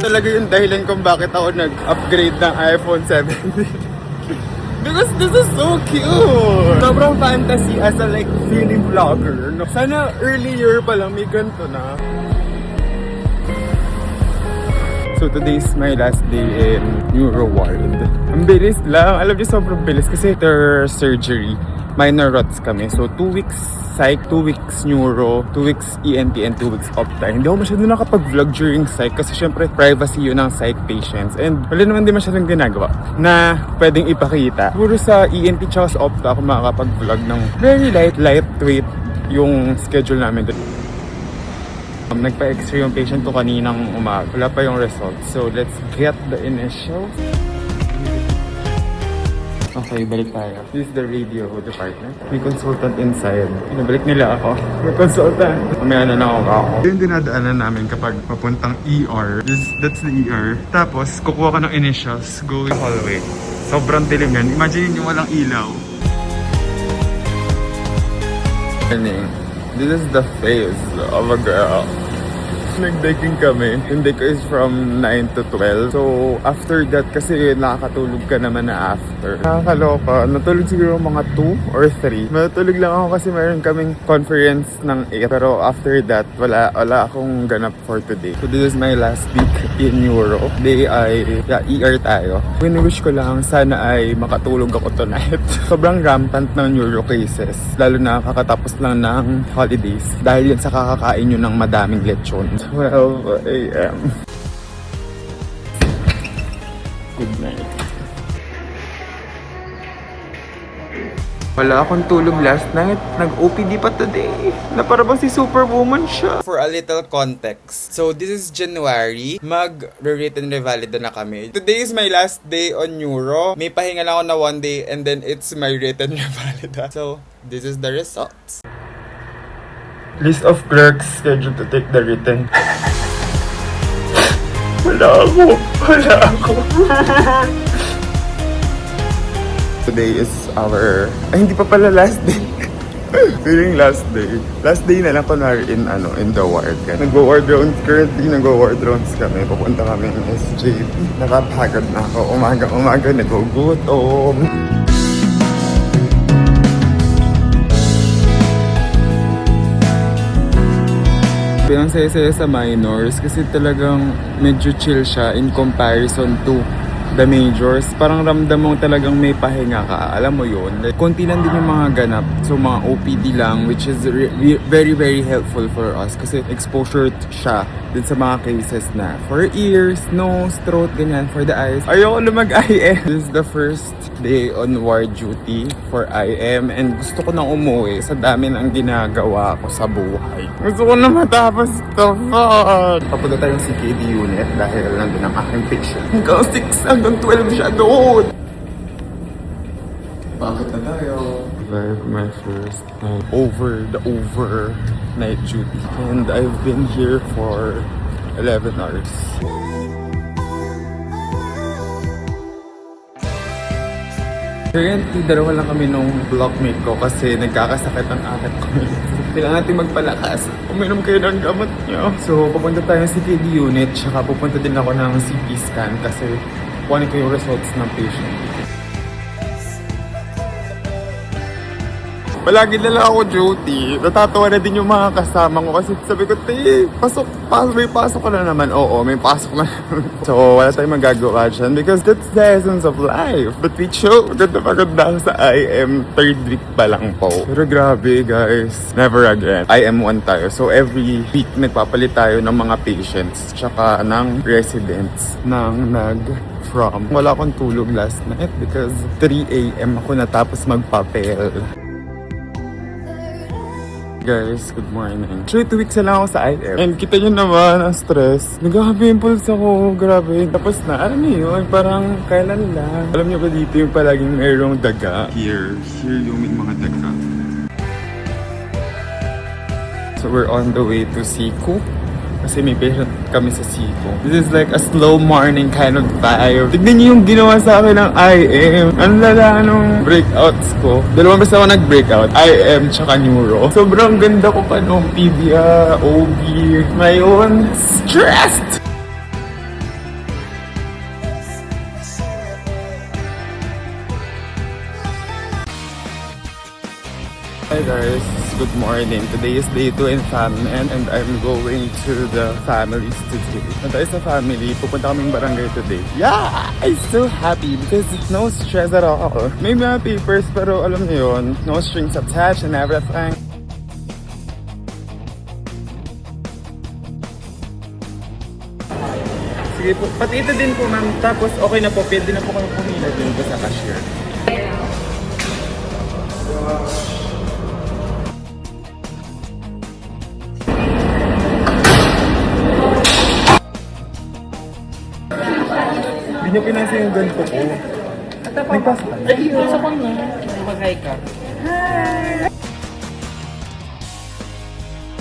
talaga yung dahilan kung bakit ako nag-upgrade ng iPhone 17. Because this is so cute! Sobrang fantasy as a like feeling vlogger. No? Sana earlier pa lang may ganito na. So today is my last day in Neuro Ward. Ang bilis lang. Alam niyo, sobrang bilis kasi after surgery, minor rots kami. So 2 weeks psych, 2 weeks neuro, 2 weeks ENT, and 2 weeks opta. Hindi ako masyado nakapag-vlog during psych kasi syempre privacy yun ng psych patients. And wala naman din masyadong ginagawa na pwedeng ipakita. Puro sa ENT tsaka sa opta ako makakapag-vlog ng very lightweight yung schedule namin doon. Nagpa-x-ray yung patient ko kaninang umaga. Wala pa yung results. So let's get the initials. Okay, balik tayo. This is the radio department. May consultant inside. Pinabalik nila ako. May consultant. May ano na ako. Yung dinadaanan namin kapag papuntang ER. That's the ER. Tapos, kukuha ka ng initials. Going hallway. Sobrang dilim yan. Imagine yung walang ilaw. This is the face of a girl. Nag-decking kami. Yung deck is from 9 to 12. So, after that, kasi nakakatulog ka naman na after. Nakakaloka. Natulog siguro mga 2 or 3. Matulog lang ako kasi mayroon kaming conference ng 8. Pero after that, wala akong ganap for today. So, this is my last week in Neuro. Today ay ER tayo. Wini-wish ko lang sana ay makatulog ako tonight. Sobrang rampant ng Neuro cases. Lalo na kakatapos lang ng holidays. Dahil yan sa kakakain nyo ng madaming lechon. 12 a.m. Good night. Wala akong tulog last night. Nag-OPD pa today. Na para bang si Superwoman siya. For a little context. So, this is January. Mag-written revalida na kami. Today is my last day on Neuro. May pahinga lang ako na 1 day and then it's my written revalida. So, this is the results. List of clerks scheduled to take the written. Wala ako. Today is our... Ay, hindi pa pala last day. Feeling last day. Last day na lang kunwari in the ward. Nag-ward rounds currently. Nag-ward rounds kami. Pupunta kami ng SJP. Nakapagod na ako. Umaga, nagugutom. Ang saya-saya sa minors kasi talagang medyo chill siya in comparison to the majors. Parang ramdam mo talagang may pahinga ka. Alam mo yun. Like, konti lang din yung mga ganap. So mga OPD lang, which is very, very helpful for us kasi exposure siya din sa mga cases na for ears, nose, throat, ganyan, for the eyes. Ayoko na mag-IM. This is the first day on ward duty for IM and gusto ko nang umuwi sa dami ng ginagawa ko sa buhay. Gusto ko na matapos to. Papunta tayong CKD unit dahil nandun ang aking patient. Hanggang 6 hanggang 12 siya doon. Bakit na tayo? My first night over night duty and I've been here for 11 hours. Currently, dalawa lang kami nung blockmate ko kasi nagkakasakit ang akit ko. Kailangan natin magpalakas. Uminom kayo ng gamot niyo. So, pupunta tayo sa CKD unit tsaka pupunta din ako ng CT scan kasi kuhanin ko yung results ng patient. Palagi na lang ako duty. Natatawa na din yung mga kasama ko kasi sabi ko, may pasok ka na naman. Oo, may pasok na naman. So, wala tayong magagawa dyan because that's the essence of life. But we show, ganda sa IM 3rd week pa lang po. Pero grabe guys, never again. IM 1 tayo. So, every week nagpapalit tayo ng mga patients tsaka ng residents ng from. Wala akong tulog last night because 3 a.m. ako natapos magpapel. Guys, good morning. Actually, 2 weeks na lang ako sa IM. And kita nyo naman ang stress. Nagkaka-pimples ako, grabe. Tapos na, alam niyo yun, parang kailan lang. Alam niyo ba dito yung palaging mayroong daga? Here yung may mga daga. So we're on the way to Siku. Kasi may patient kami sa Siku. This is like a slow morning kind of vibe. Tignan niyo yung ginawa sa akin ng IM. Ang lala nung breakouts ko. Dalawang beses ako nag-breakout. IM tsaka Neuro. Sobrang ganda ko pa nung PBA, OB. Ngayon, stressed! Hi guys, good morning. Today is day 2 in Family and I'm going to the families today. Nandito sa family, pupunta kaming barangay today. Yeah! I'm so happy because no stress at all. May mga papers pero alam niyo yun, no strings attached and everything. Sige po, pati ito din po ma'am. Tapos okay na po, pwede na po kayo pumila din po sa cashier. Hindi niyo pinansin yung ganito ko. Nagpasa ka na. Ayun, sa kanya. Mag-hi ka. Hi!